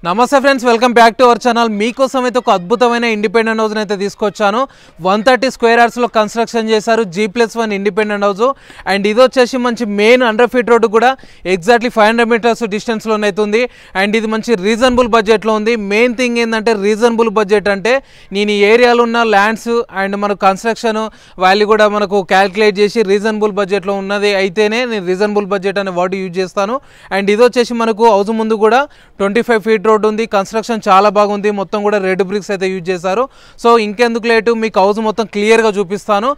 నమస్తే friends, welcome back to our channel. మీకోసం అయితే ఒక అద్భుతమైన ఇండిపెండెంట్ హౌస్ని అయితే తీసుకొచ్చాను. 130 స్క్వేర్ యార్డ్స్లో కన్స్ట్రక్షన్ చేశారు. G+1 independent house. అండ్ ఇది వచ్చేసి మంచి మెయిన్ 100 ఫీట్ రోడ్డు కూడా ఎగ్జాక్ట్లీ 500 మీటర్స్ డిస్టెన్స్లోనే అవుతుంది. అండ్ ఇది మంచి రీజనబుల్ బడ్జెట్లో ఉంది. మెయిన్ థింగ్ ఏంటంటే రీజనబుల్ బడ్జెట్ అంటే నేను ఈ ఏరియాలో ఉన్న ల్యాండ్స్ అండ్ మనకు కన్స్ట్రక్షన్ వాల్యూ కూడా మనకు క్యాల్కులేట్ చేసి రీజనబుల్ బడ్జెట్లో ఉన్నది అయితేనే నేను రీజనబుల్ బడ్జెట్ అనే వర్డ్ యూజ్ చేస్తాను. అండ్ ఇది వచ్చేసి మనకు హౌస్ ముందు కూడా 25 ఫీట్ రోడ్ ఉంది. కన్స్ట్రక్షన్ చాలా బాగుంది. మొత్తం కూడా రెడ్ బ్రిక్స్ అయితే యూజ్ చేశారు. సో ఇంకెందుకు లేటు, మీకు హౌస్ మొత్తం క్లియర్గా చూపిస్తాను.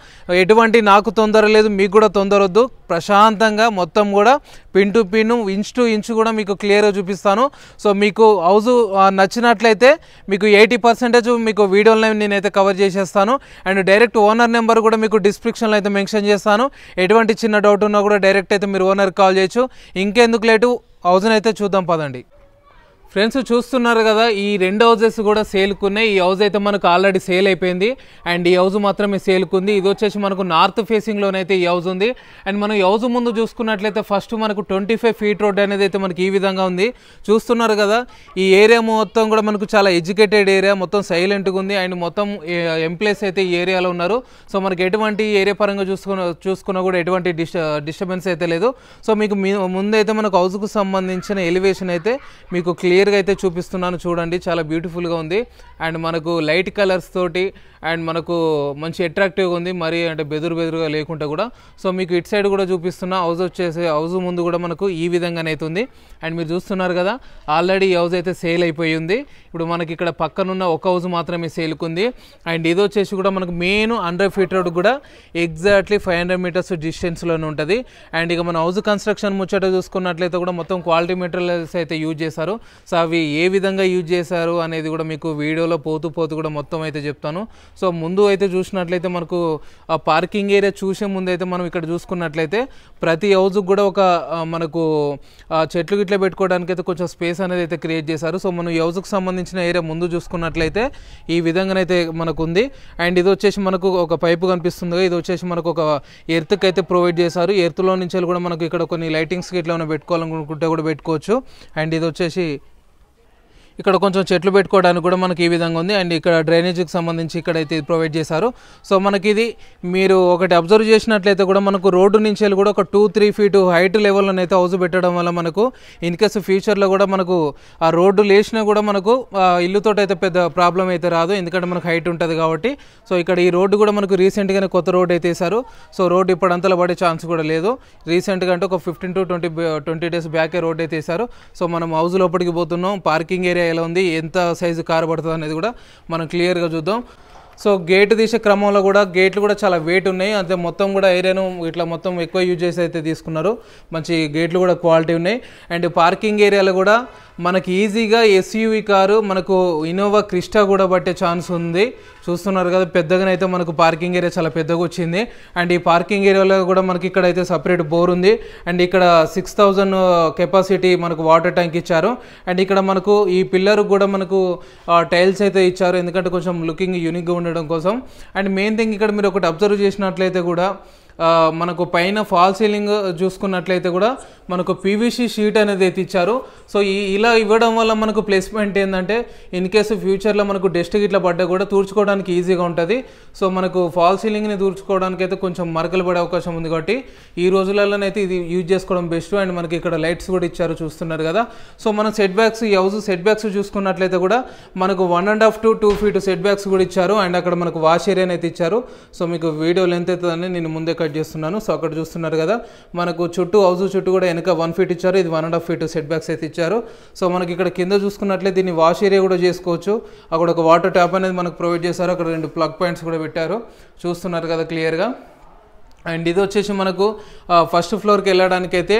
ఎటువంటి నాకు తొందర లేదు, మీకు కూడా తొందర వద్దు. ప్రశాంతంగా మొత్తం కూడా pin to pin, inch to inch కూడా మీకు క్లియర్గా చూపిస్తాను. సో మీకు హౌస్ నచ్చినట్లయితే మీకు 80% మీకు వీడియోలో నేనైతే కవర్ చేసేస్తాను. అండ్ డైరెక్ట్ ఓనర్ నెంబర్ కూడా మీకు డిస్క్రిప్షన్లో అయితే మెన్షన్ చేస్తాను. ఎటువంటి చిన్న డౌట్ ఉన్నా కూడా డైరెక్ట్ అయితే మీరు ఓనర్కి కాల్ చేయొచ్చు. ఇంకెందుకు లేటు, హౌస్ని అయితే చూద్దాం పదండి. ఫ్రెండ్స్ చూస్తున్నారు కదా, ఈ రెండు హౌజెస్ కూడా సేల్కున్నాయి. ఈ హౌస్ అయితే మనకు ఆల్రెడీ సేల్ అయిపోయింది. అండ్ ఈ హౌస్ మాత్రమే సేల్కుంది. ఇది వచ్చేసి మనకు నార్త్ ఫేసింగ్లోనైతే ఈ హౌస్ ఉంది. అండ్ మనం ఈ హౌస్ ముందు చూసుకున్నట్లయితే ఫస్ట్ మనకు 25 ఫీట్ రోడ్ అనేది అయితే మనకి ఈ విధంగా ఉంది. చూస్తున్నారు కదా, ఈ ఏరియా మొత్తం కూడా మనకు చాలా ఎడ్యుకేటెడ్ ఏరియా, మొత్తం సైలెంట్గా ఉంది. అండ్ మొత్తం ఎంప్లాయీస్ అయితే ఈ ఏరియాలో ఉన్నారు. సో మనకి ఎటువంటి ఏరియా పరంగా చూసుకున్నా కూడా ఎటువంటి డిస్టర్బెన్స్ అయితే లేదు. సో మీకు ముందైతే మనకు హౌస్కు సంబంధించిన ఎలివేషన్ అయితే మీకు క్లియర్గా అయితే చూపిస్తున్నాను. చూడండి, చాలా బ్యూటిఫుల్గా ఉంది. అండ్ మనకు లైట్ కలర్స్ తోటి అండ్ మనకు మంచి అట్రాక్టివ్గా ఉంది. మరి అంటే బెదురుగా లేకుండా కూడా. సో మీకు ఇటు సైడ్ కూడా చూపిస్తున్నా. హౌస్ వచ్చేసి హౌస్ ముందు కూడా మనకు ఈ విధంగానే అవుతుంది. అండ్ మీరు చూస్తున్నారు కదా, ఆల్రెడీ ఈ హౌస్ అయితే సేల్ అయిపోయి ఉంది. ఇప్పుడు మనకి ఇక్కడ పక్కనున్న ఒక హౌస్ మాత్రమే సేల్కుంది. అండ్ ఇది వచ్చేసి కూడా మనకు మెయిన్ 100 ఫీట్ రోడ్ కూడా ఎగ్జాక్ట్లీ 500 మీటర్స్ డిస్టెన్స్లోనే ఉంటుంది. అండ్ ఇక మన హౌస్ కన్స్ట్రక్షన్ ముచ్చట చూసుకున్నట్లయితే కూడా మొత్తం క్వాలిటీ మెటీరియల్స్ అయితే యూజ్ చేశారు. సో అవి ఏ విధంగా యూజ్ చేశారు అనేది కూడా మీకు వీడియోలో పోతూ కూడా మొత్తం అయితే చెప్తాను. సో ముందు అయితే చూసినట్లయితే మనకు ఆ పార్కింగ్ ఏరియా చూసే ముందు అయితే మనం ఇక్కడ చూసుకున్నట్లయితే ప్రతి హౌస్కి కూడా ఒక మనకు చెట్లు గిట్ల పెట్టుకోవడానికి అయితే కొంచెం స్పేస్ అనేది అయితే క్రియేట్ చేశారు. సో మనం ఈ హౌస్కి సంబంధించిన ఏరియా ముందు చూసుకున్నట్లయితే ఈ విధంగానైతే మనకు ఉంది. అండ్ ఇది వచ్చేసి మనకు ఒక పైపు కనిపిస్తుంది. ఇది వచ్చేసి మనకు ఒక ఎర్త్కి అయితే ప్రొవైడ్ చేశారు. ఎర్త్లో నుంచి కూడా మనకు ఇక్కడ కొన్ని లైటింగ్స్కి ఇట్లా ఏమైనా పెట్టుకోవాలనుకుంటే కూడా పెట్టుకోవచ్చు. అండ్ ఇది వచ్చేసి ఇక్కడ కొంచెం చెట్లు పెట్టుకోవడానికి కూడా మనకి ఈ విధంగా ఉంది. అండ్ ఇక్కడ డ్రైనేజీకి సంబంధించి ఇక్కడైతే ప్రొవైడ్ చేశారు. సో మనకి ఇది మీరు ఒకటి అబ్జర్వ్ చేసినట్లయితే కూడా మనకు రోడ్డు నుంచి వెళ్ళి కూడా ఒక 2-3 ఫీట్ హైట్ లెవెల్లోనైతే హౌస్ పెట్టడం వల్ల మనకు ఇన్ కేసు ఫ్యూచర్లో కూడా మనకు ఆ రోడ్డు లేచినా కూడా మనకు ఇల్లుతో అయితే పెద్ద ప్రాబ్లం అయితే రాదు, ఎందుకంటే మనకు హైట్ ఉంటుంది కాబట్టి. సో ఇక్కడ ఈ రోడ్డు కూడా మనకు రీసెంట్గానే కొత్త రోడ్ అయితే వేశారు. సో రోడ్డు ఇప్పుడంతలో పడే ఛాన్స్ కూడా లేదు. రీసెంట్గా అంటే ఒక 15 to 20 డేస్ బ్యాకే రోడ్ అయితే వేశారు. సో మనం హౌస్ లోపలికి పోతున్నాం. పార్కింగ్ ఏరియా ఎలా ఉంది, ఎంత సైజు కారు పడుతుంది అనేది కూడా మనం క్లియర్గా చూద్దాం. సో గేట్ తీసే క్రమంలో కూడా గేట్లు కూడా చాలా వెయిట్ ఉన్నాయి. అంతే మొత్తం కూడా ఏరియాను ఇట్లా మొత్తం ఎక్కువ యూజ్ చేసి అయితే తీసుకున్నారు. మంచి గేట్లు కూడా క్వాలిటీ ఉన్నాయి. అండ్ పార్కింగ్ ఏరియాలో కూడా మనకి ఈజీగా SUV కారు మనకు ఇన్నోవా క్రిస్టా కూడా పట్టే ఛాన్స్ ఉంది. చూస్తున్నారు కదా, పెద్దగానైతే మనకు పార్కింగ్ ఏరియా చాలా పెద్దగా వచ్చింది. అండ్ ఈ పార్కింగ్ ఏరియాలో కూడా మనకి ఇక్కడ అయితే సపరేట్ బోర్ ఉంది. అండ్ ఇక్కడ 6000 కెపాసిటీ మనకు వాటర్ ట్యాంక్ ఇచ్చారు. అండ్ ఇక్కడ మనకు ఈ పిల్లర్ కూడా మనకు టైల్స్ అయితే ఇచ్చారు, ఎందుకంటే కొంచెం లుకింగ్ యూనిక్గా ఉండడం కోసం. అండ్ మెయిన్ థింగ్ ఇక్కడ మీరు ఒకటి అబ్జర్వ్ చేసినట్లయితే కూడా మనకు పైన ఫాల్ సీలింగ్ చూసుకున్నట్లయితే కూడా మనకు PVC షీట్ అనేది అయితే ఇచ్చారు. సో ఇలా ఇవ్వడం వల్ల మనకు ప్లస్ పాయింట్ ఏంటంటే ఇన్ కేసు ఫ్యూచర్లో మనకు డస్ట్ గిట్లా పడ్డా కూడా తూర్చుకోవడానికి ఈజీగా ఉంటుంది. సో మనకు ఫాల్ సీలింగ్ని తూర్చుకోవడానికి అయితే కొంచెం మరకలు పడే అవకాశం ఉంది కాబట్టి ఈ రోజులలోనైతే ఇది యూజ్ చేసుకోవడం బెస్ట్. అండ్ మనకి ఇక్కడ లైట్స్ కూడా ఇచ్చారు, చూస్తున్నారు కదా. సో మనం సెట్ బ్యాక్స్, ఈ హౌస్ సెట్ బ్యాక్స్ చూసుకున్నట్లయితే కూడా మనకు 1.5 to 2 ఫీట్ సెట్ బ్యాక్స్ కూడా ఇచ్చారు. అండ్ అక్కడ మనకు వాష్ ఏరియాని అయితే ఇచ్చారు. సో మీకు వీడియో లెంత్ అవుతుందని నేను ముందే కట్ చేస్తున్నాను. సో అక్కడ చూస్తున్నారు కదా, మనకు చుట్టూ హౌస్ చుట్టూ కూడా వెనక 1 ఫీట్ ఇచ్చారు. ఇది 1.5 ఫీట్ సెట్ బ్యాక్స్ అయితే ఇచ్చారు. సో మనకి ఇక్కడ కింద చూసుకున్నట్లయితే దీన్ని వాష్ ఏరియా కూడా చేసుకోవచ్చు. అక్కడ ఒక వాటర్ ట్యాప్ అనేది మనకు ప్రొవైడ్ చేశారు. అక్కడ 2 ప్లగ్ పాయింట్స్ కూడా పెట్టారు, చూస్తున్నారు కదా క్లియర్గా. అండ్ ఇది వచ్చేసి మనకు ఫస్ట్ ఫ్లోర్కి వెళ్ళడానికి అయితే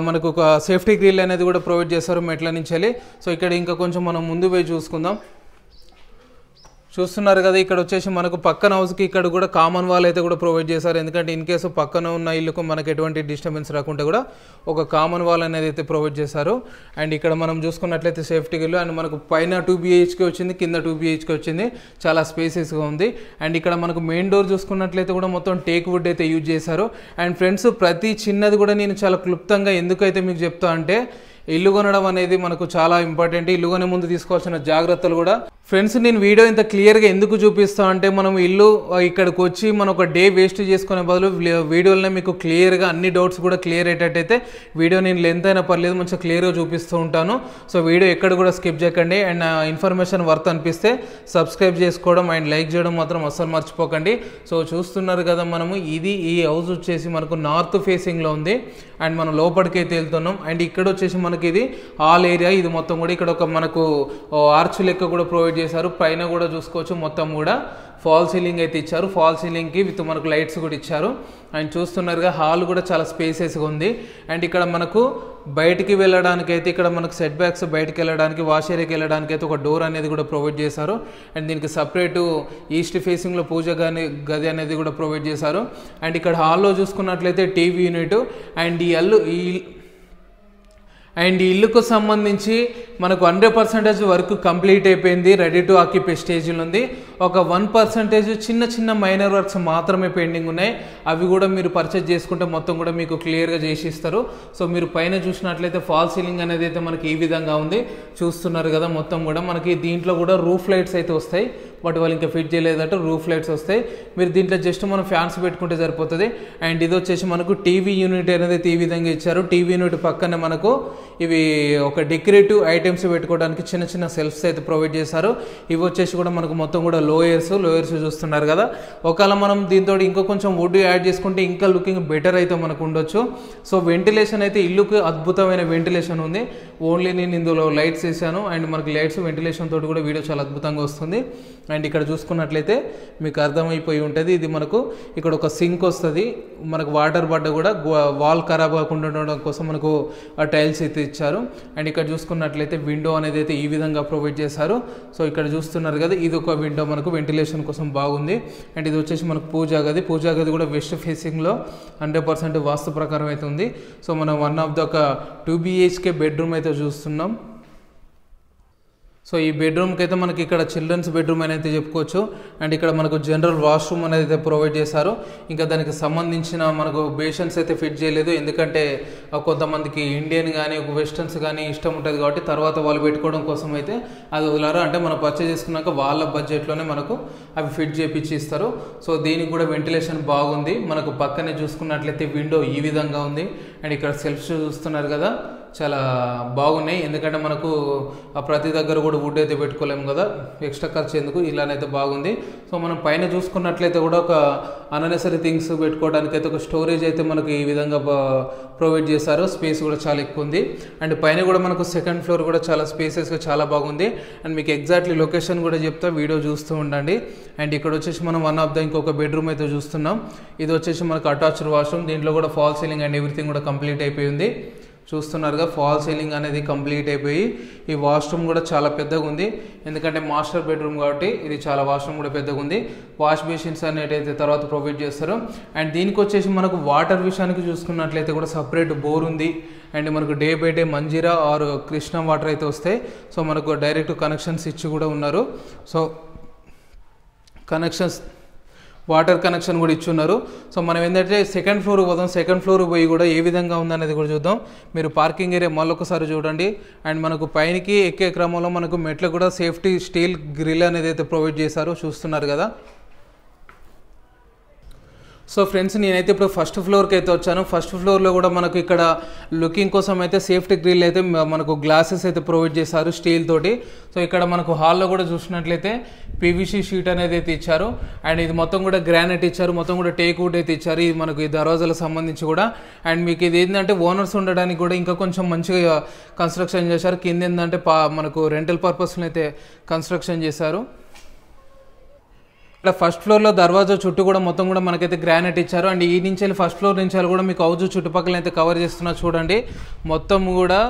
మనకు ఒక సేఫ్టీ గ్రిల్ అనేది కూడా ప్రొవైడ్ చేశారు మెట్ల నుంచి వెళ్ళి. సో ఇక్కడ ఇంకా కొంచెం మనం ముందు పోయి చూసుకుందాం. చూస్తున్నారు కదా, ఇక్కడ వచ్చేసి మనకు పక్కన హౌస్కి ఇక్కడ కూడా కామన్ వాల్ అయితే కూడా ప్రొవైడ్ చేశారు, ఎందుకంటే ఇన్ కేసు పక్కన ఉన్న ఇల్లుకు మనకు ఎటువంటి డిస్టర్బెన్స్ రాకుండా కూడా ఒక కామన్ వాల్ అనేది అయితే ప్రొవైడ్ చేశారు. అండ్ ఇక్కడ మనం చూసుకున్నట్లయితే సేఫ్టీ ఇల్లు. అండ్ మనకు పైన 2 BHK వచ్చింది, కింద 2 BHK వచ్చింది, చాలా స్పేసెస్గా ఉంది. అండ్ ఇక్కడ మనకు మెయిన్ డోర్ చూసుకున్నట్లయితే కూడా మొత్తం టేక్ వుడ్ అయితే యూజ్ చేశారు. అండ్ ఫ్రెండ్స్, ప్రతి చిన్నది కూడా నేను చాలా క్లుప్తంగా ఎందుకైతే మీకు చెప్తా అంటే ఇల్లు కొనడం అనేది మనకు చాలా ఇంపార్టెంట్. ఇల్లు కొనే ముందు తీసుకోవాల్సిన జాగ్రత్తలు కూడా ఫ్రెండ్స్ నేను వీడియో ఇంత క్లియర్గా ఎందుకు చూపిస్తా అంటే మనం ఇల్లు ఇక్కడికి వచ్చి మనం ఒక డే వేస్ట్ చేసుకునే బదులు వీడియోలోనే మీకు క్లియర్గా అన్ని డౌట్స్ కూడా క్లియర్ అయ్యేటట్టయితే వీడియో నేను లెంత్ అయినా పర్లేదు మంచిగా క్లియర్గా చూపిస్తూ ఉంటాను. సో వీడియో ఎక్కడ కూడా స్కిప్ చేయకండి. అండ్ ఇన్ఫర్మేషన్ వర్త్ అనిపిస్తే సబ్స్క్రైబ్ చేసుకోవడం అండ్ లైక్ చేయడం మాత్రం అస్సలు మర్చిపోకండి. సో చూస్తున్నారు కదా మనము ఈ హౌస్ వచ్చేసి మనకు నార్త్ ఫేసింగ్లో ఉంది. అండ్ మనం లోపలికి అయితే వెళ్తున్నాం. అండ్ ఇక్కడ వచ్చేసి మనకి ఇది హాల్ ఏరియా. ఇది మొత్తం కూడా ఇక్కడ ఒక మనకు ఆర్చ్ లెక్క కూడా ప్రొవైడ్ చేశారు. పైన కూడా చూసుకోవచ్చు మొత్తం కూడా ఫాల్ సీలింగ్ అయితే ఇచ్చారు. ఫాల్ సీలింగ్కి విత్ మనకు లైట్స్ కూడా ఇచ్చారు. అండ్ చూస్తున్నారుగా హాల్ కూడా చాలా స్పేసెస్గా ఉంది. అండ్ ఇక్కడ మనకు బయటికి వెళ్ళడానికి అయితే ఇక్కడ మనకు సెట్ బ్యాక్స్ బయటికి వెళ్ళడానికి వాష్ ఏరియాకి వెళ్ళడానికి అయితే ఒక డోర్ అనేది కూడా ప్రొవైడ్ చేశారు. అండ్ దీనికి సపరేటు ఈస్ట్ ఫేసింగ్లో పూజ గది అనేది కూడా ప్రొవైడ్ చేశారు. అండ్ ఇక్కడ హాల్లో చూసుకున్నట్లయితే టీవీ యూనిట్ అండ్ ఈ ఇల్లుకు సంబంధించి మనకు 100% వర్క్ కంప్లీట్ అయిపోయింది. రెడీ టు ఆక్యుపై స్టేజ్లో ఉంది. ఒక 1% చిన్న మైనర్ వర్క్స్ మాత్రమే పెండింగ్ ఉన్నాయి. అవి కూడా మీరు పర్చేజ్ చేసుకుంటే మొత్తం కూడా మీకు క్లియర్గా చేసి ఇస్తారు. సో మీరు పైన చూసినట్లయితే ఫాల్ సీలింగ్ అనేది అయితే మనకి ఈ విధంగా ఉంది. చూస్తున్నారు కదా మొత్తం కూడా మనకి దీంట్లో కూడా రూఫ్ లైట్స్ అయితే వస్తాయి. బట్ వాళ్ళు ఇంకా ఫిట్ చేయలేదట. రూఫ్ లైట్స్ వస్తాయి. మీరు దీంట్లో జస్ట్ మనం ఫ్యాన్స్ పెట్టుకుంటే సరిపోతుంది. అండ్ ఇది వచ్చేసి మనకు టీవీ యూనిట్ అనేది ఈ విధంగా ఇచ్చారు. టీవీ యూనిట్ పక్కనే మనకు ఇవి ఒక డెకరేటివ్ ఐటమ్స్ పెట్టుకోవడానికి చిన్న సెల్ఫ్స్ అయితే ప్రొవైడ్ చేశారు. ఇవి వచ్చేసి కూడా మనకు మొత్తం కూడా లోయర్స్ చూస్తున్నారు కదా. ఒకవేళ మనం దీంతో ఇంకో కొంచెం వుడ్ యాడ్ చేసుకుంటే ఇంకా లుకింగ్ బెటర్ అయితే మనకు ఉండొచ్చు. సో వెంటిలేషన్ అయితే ఇల్లుకి అద్భుతమైన వెంటిలేషన్ ఉంది. ఓన్లీ నేను ఇందులో లైట్స్ వేసాను. అండ్ మనకి లైట్స్ వెంటిలేషన్ తోటి కూడా వీడియో చాలా అద్భుతంగా వస్తుంది. అండ్ ఇక్కడ చూసుకున్నట్లయితే మీకు అర్థమైపోయి ఉంటుంది. ఇది మనకు ఇక్కడ ఒక సింక్ వస్తుంది. మనకు వాటర్ పడ్డ కూడా వాల్ ఖరాబ్ కాకుండా ఉండడం కోసం మనకు ఆ టైల్స్ అయితే ఇచ్చారు. అండ్ ఇక్కడ చూసుకున్నట్లయితే విండో అనేది అయితే ఈ విధంగా ప్రొవైడ్ చేశారు. సో ఇక్కడ చూస్తున్నారు కదా ఇది ఒక విండో మనకు వెంటిలేషన్ కోసం బాగుంది. అండ్ ఇది వచ్చేసి మనకు పూజా గది కూడా వెస్ట్ ఫేసింగ్లో 100% వాస్తు ప్రకారం అయితే ఉంది. సో మనం వన్ ఆఫ్ ద ఒక 2 BHK బెడ్రూమ్ అయితే చూస్తున్నాం. సో ఈ బెడ్రూమ్కి అయితే మనకి ఇక్కడ చిల్డ్రన్స్ బెడ్రూమ్ అని అయితే చెప్పుకోవచ్చు. అండ్ ఇక్కడ మనకు జనరల్ వాష్రూమ్ అనేది అయితే ప్రొవైడ్ చేశారు. ఇంకా దానికి సంబంధించిన మనకు బేషన్స్ అయితే ఫిట్ చేయలేదు. ఎందుకంటే కొంతమందికి ఇండియన్ కానీ వెస్టర్న్స్ కానీ ఇష్టం ఉంటుంది కాబట్టి తర్వాత వాళ్ళు పెట్టుకోవడం కోసం అయితే అది వదిలారు. అంటే మనం పర్చేజ్ చేసుకున్నాక వాళ్ళ బడ్జెట్లోనే మనకు అవి ఫిట్ చేపించి ఇస్తారు. సో దీనికి కూడా వెంటిలేషన్ బాగుంది. మనకు పక్కనే చూసుకున్నట్లయితే విండో ఈ విధంగా ఉంది. అండ్ ఇక్కడ సెల్ఫ్స్ చూస్తున్నారు కదా చాలా బాగున్నాయి. ఎందుకంటే మనకు ప్రతి దగ్గర కూడా వుడ్ అయితే పెట్టుకోలేము కదా, ఎక్స్ట్రా ఖర్చు ఎందుకు, ఇలానైతే బాగుంది. సో మనం పైన చూసుకున్నట్లయితే కూడా ఒక అన్నెసరీ థింగ్స్ పెట్టుకోవడానికి అయితే ఒక స్టోరేజ్ అయితే మనకు ఈ విధంగా ప్రొవైడ్ చేశారు. స్పేస్ కూడా చాలా ఎక్కువ ఉంది. అండ్ పైన కూడా మనకు సెకండ్ ఫ్లోర్ కూడా చాలా స్పేసెస్గా చాలా బాగుంది. అండ్ మీకు ఎగ్జాక్ట్లీ లొకేషన్ కూడా చెప్తా, వీడియో చూస్తూ ఉండండి. అండ్ ఇక్కడ వచ్చేసి మనం వన్ ఆఫ్ ద ఇంకొక బెడ్రూమ్ అయితే చూస్తున్నాం. ఇది వచ్చేసి మనకు అటాచ్డ్ వాష్రూమ్. దీంట్లో కూడా ఫాల్ సీలింగ్ అండ్ ఎవ్రీథింగ్ కూడా కంప్లీట్ అయిపోయింది. చూస్తున్నారుగా ఫాల్ సీలింగ్ అనేది కంప్లీట్ అయిపోయి ఈ వాష్రూమ్ కూడా చాలా పెద్దగా ఉంది. ఎందుకంటే మాస్టర్ బెడ్రూమ్ కాబట్టి ఇది చాలా వాష్రూమ్ కూడా పెద్దగా ఉంది. వాష్ బేసిన్స్ అనేటైతే తర్వాత ప్రొవైడ్ చేస్తారు. అండ్ దీనికి వచ్చేసి మనకు వాటర్ విషయానికి చూసుకున్నట్లయితే కూడా సపరేట్ బోర్ ఉంది. అండ్ మనకు day by day Manjira or Krishna water అయితే వస్తాయి. సో మనకు డైరెక్ట్ కనెక్షన్స్ ఇచ్చి కూడా ఉన్నారు. సో వాటర్ కనెక్షన్ కూడా ఇచ్చున్నారు. సో మనం ఏంటంటే సెకండ్ ఫ్లోర్ పోదాం. సెకండ్ ఫ్లోర్ పోయి కూడా ఏ విధంగా ఉందనేది కూడా చూద్దాం. మీరు పార్కింగ్ ఏరియా మళ్ళొకసారి చూడండి. అండ్ మనకు పైనకి ఎక్కే క్రమంలో మనకు మెట్లు కూడా సేఫ్టీ స్టీల్ గ్రిల్ అనేది అయితే ప్రొవైడ్ చేశారు. చూస్తున్నారు కదా. సో ఫ్రెండ్స్ నేనైతే ఇప్పుడు ఫస్ట్ ఫ్లోర్కి అయితే వచ్చాను. ఫస్ట్ ఫ్లోర్లో కూడా మనకు ఇక్కడ లుకింగ్ కోసం అయితే సేఫ్టీ గ్రిల్ అయితే మనకు గ్లాసెస్ అయితే ప్రొవైడ్ చేశారు స్టీల్ తోటి. సో ఇక్కడ మనకు హాల్లో కూడా చూసినట్లయితే PVC షీట్ అనేది అయితే ఇచ్చారు. అండ్ ఇది మొత్తం కూడా గ్రానైట్ ఇచ్చారు. మొత్తం కూడా టేక్ వుడ్ అయితే ఇచ్చారు. ఇది మనకు ఈ దర్వాజాలకు సంబంధించి కూడా. అండ్ మీకు ఇది ఏంటంటే ఓనర్స్ ఉండడానికి కూడా ఇంకా కొంచెం మంచిగా కన్స్ట్రక్షన్ చేశారు. కింద ఏంటంటే మనకు రెంటల్ పర్పస్లో అయితే కన్స్ట్రక్షన్ చేశారు. ఇక్కడ ఫస్ట్ ఫ్లోర్లో దర్వాజా చుట్టూ కూడా మొత్తం కూడా మనకైతే గ్రానైట్ ఇచ్చారు. అండ్ ఈ నుంచి ఫస్ట్ ఫ్లోర్ నుంచి కూడా మీకు హౌస్ చుట్టుపక్కల అయితే కవర్ చేస్తున్నా చూడండి. మొత్తం కూడా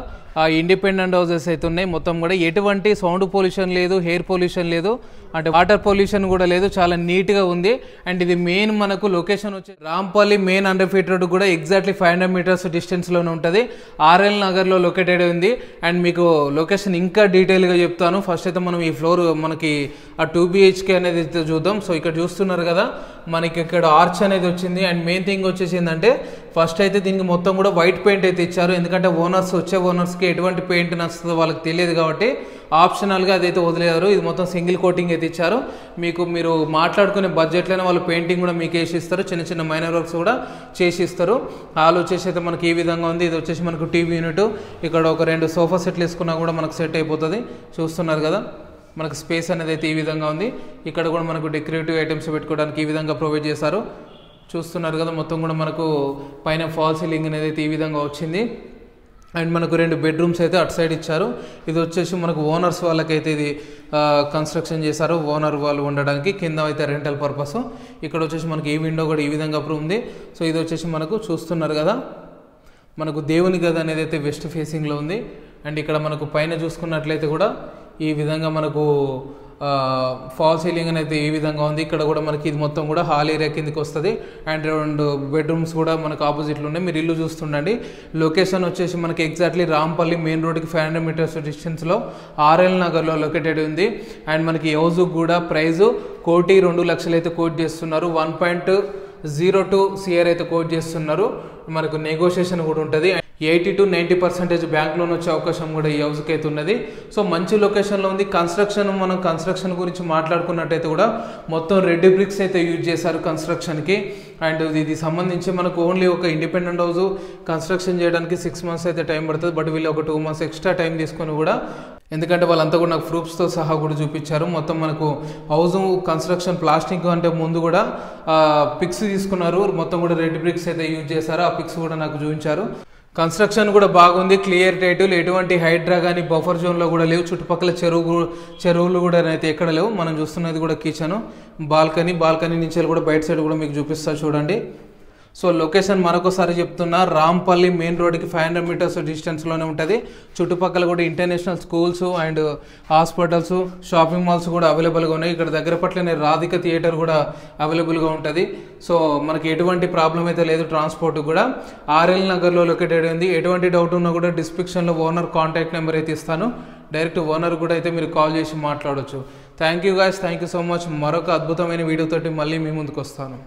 ఇండిపెండెంట్ హౌసెస్ అయితే ఉన్నాయి. మొత్తం కూడా ఎటువంటి సౌండ్ పొల్యూషన్ లేదు, ఎయిర్ పొల్యూషన్ లేదు, అంటే వాటర్ పొల్యూషన్ కూడా లేదు. చాలా నీట్గా ఉంది. అండ్ ఇది మెయిన్ మనకు లొకేషన్ వచ్చి రాంపల్లి మెయిన్ 100 feet రోడ్ కూడా ఎగ్జాక్ట్లీ 500 meters డిస్టెన్స్లోనే ఉంటుంది. RL నగర్లో లొకేటెడ్ ఉంది. అండ్ మీకు లొకేషన్ ఇంకా డీటెయిల్గా చెప్తాను. ఫస్ట్ అయితే మనం ఈ ఫ్లోర్ మనకి ఆ 2 BHK అనేది చూద్దాం. సో ఇక్కడ చూస్తున్నారు కదా మనకి ఇక్కడ ఆర్చ్ అనేది వచ్చింది. అండ్ మెయిన్ థింగ్ వచ్చేసి ఏంటంటే ఫస్ట్ అయితే దీనికి మొత్తం కూడా వైట్ పెయింట్ అయితే ఇచ్చారు, ఎందుకంటే వచ్చే ఓనర్స్కి ఎటువంటి పెయింట్ నచ్చుతుందో వాళ్ళకి తెలియదు కాబట్టి ఆప్షనల్గా అదైతే వదిలేరు. ఇది మొత్తం సింగిల్ కోటింగ్ అయితే ఇచ్చారు. మీరు మాట్లాడుకునే బడ్జెట్లోనే వాళ్ళు పెయింటింగ్ కూడా మీకు వేసి ఇస్తారు, చిన్న చిన్న మైనర్ వర్క్స్ కూడా చేసి ఇస్తారు. హాల్ వచ్చేసి అయితే మనకి ఈ విధంగా ఉంది. ఇది వచ్చేసి మనకు టీవీ యూనిట్, ఇక్కడ ఒక 2 సోఫా సెట్లు వేసుకున్నా కూడా మనకు సెట్ అయిపోతుంది. చూస్తున్నారు కదా మనకు స్పేస్ అనేది అయితే ఈ విధంగా ఉంది. ఇక్కడ కూడా మనకు డెకరేటివ్ ఐటమ్స్ పెట్టుకోవడానికి ఈ విధంగా ప్రొవైడ్ చేశారు. చూస్తున్నారు కదా మొత్తం కూడా మనకు పైన ఫాల్ సీలింగ్ అనేది అయితే ఈ విధంగా వచ్చింది. అండ్ మనకు 2 బెడ్రూమ్స్ అయితే అటు సైడ్ ఇచ్చారు. ఇది వచ్చేసి మనకు ఓనర్స్ వాళ్ళకైతే ఇది కన్స్ట్రక్షన్ చేశారు, ఓనర్ వాళ్ళు ఉండడానికి. కింద అయితే రెంటల్ పర్పస్. ఇక్కడ వచ్చేసి మనకి ఈ విండో కూడా ఈ విధంగా ఉంది. సో ఇది వచ్చేసి మనకు చూస్తున్నారు కదా మనకు దేవుని గది అనేది అయితే వెస్ట్ ఫేసింగ్లో ఉంది. అండ్ ఇక్కడ మనకు పైన చూసుకున్నట్లయితే కూడా ఈ విధంగా మనకు ఫాల్ సీలింగ్ అనేది ఈ విధంగా ఉంది. ఇక్కడ కూడా మనకి ఇది మొత్తం కూడా హాల్ ఏరియా కిందకి వస్తుంది. అండ్ 2 బెడ్రూమ్స్ కూడా మనకు ఆపోజిట్లో ఉన్నాయి. మీరు ఇల్లు చూస్తుండండి. లొకేషన్ వచ్చేసి మనకి ఎగ్జాక్ట్లీ రాంపల్లి మెయిన్ రోడ్కి 500 మీటర్స్ డిస్టెన్స్లో ఆర్ఎల్ నగర్లో లొకేటెడ్ ఉంది. అండ్ మనకి హౌస్ కూడా ప్రైస్ 1,02,00,000 అయితే కోట్ చేస్తున్నారు. 1.02 CR అయితే కోట్ చేస్తున్నారు. మనకు నెగోషియేషన్ కూడా ఉంటుంది. 80 to 90% బ్యాంక్ లోన్ వచ్చే అవకాశం కూడా ఈ హౌస్కి అయితే ఉన్నది. సో మంచి లొకేషన్లో ఉంది. మనం కన్స్ట్రక్షన్ గురించి మాట్లాడుకున్నట్టయితే కూడా మొత్తం రెడ్ బ్రిక్స్ అయితే యూజ్ చేశారు కన్స్ట్రక్షన్కి. అండ్ ఇది సంబంధించి మనకు ఓన్లీ ఒక ఇండిపెండెంట్ హౌస్ కన్స్ట్రక్షన్ చేయడానికి 6 months అయితే టైం పడుతుంది. బట్ వీళ్ళు ఒక 2 months ఎక్స్ట్రా టైం తీసుకొని కూడా, ఎందుకంటే వాళ్ళంతా కూడా నాకు ప్రూఫ్స్తో సహా కూడా చూపించారు. మొత్తం మనకు హౌస్ కన్స్ట్రక్షన్ ప్లాస్టింగ్ అంటే ముందు కూడా పిక్స్ తీసుకున్నారు. మొత్తం కూడా రెడ్ బ్రిక్స్ అయితే యూజ్ చేశారు. ఆ పిక్స్ కూడా నాకు చూపించారు. కన్స్ట్రక్షన్ కూడా బాగుంది. క్లియర్ టైటిల్, ఎటువంటి హైడ్రా కానీ బఫర్ జోన్లో కూడా లేవు. చుట్టుపక్కల చెరువులు కూడా అయితే ఎక్కడ లేవు. మనం చూస్తున్నది కూడా కిచెన్, బాల్కనీ నుంచి కూడా బయట సైడ్ కూడా మీకు చూపిస్తా చూడండి. సో లొకేషన్ మరొకసారి చెప్తున్నా, రాంపల్లి మెయిన్ రోడ్కి 500 మీటర్స్ డిస్టెన్స్లోనే ఉంటుంది. చుట్టుపక్కల కూడా international schools and hospitals, shopping malls కూడా అవైలబుల్గా ఉన్నాయి. ఇక్కడ దగ్గర పట్లనే రాధిక థియేటర్ కూడా అవైలబుల్గా ఉంటుంది. సో మనకి ఎటువంటి ప్రాబ్లం అయితే లేదు. ట్రాన్స్పోర్ట్ కూడా ఆర్ఎల్ నగర్లో లొకేటెడ్ ఉంది. ఎటువంటి డౌట్ ఉన్నా కూడా డిస్క్రిప్షన్లో ఓనర్ కాంటాక్ట్ నెంబర్ అయితే ఇస్తాను. డైరెక్ట్ ఓనర్ కూడా అయితే మీరు కాల్ చేసి మాట్లాడవచ్చు. Thank you guys, thank you so much. మరొక అద్భుతమైన వీడియోతోటి మళ్ళీ మీ ముందుకు వస్తాను.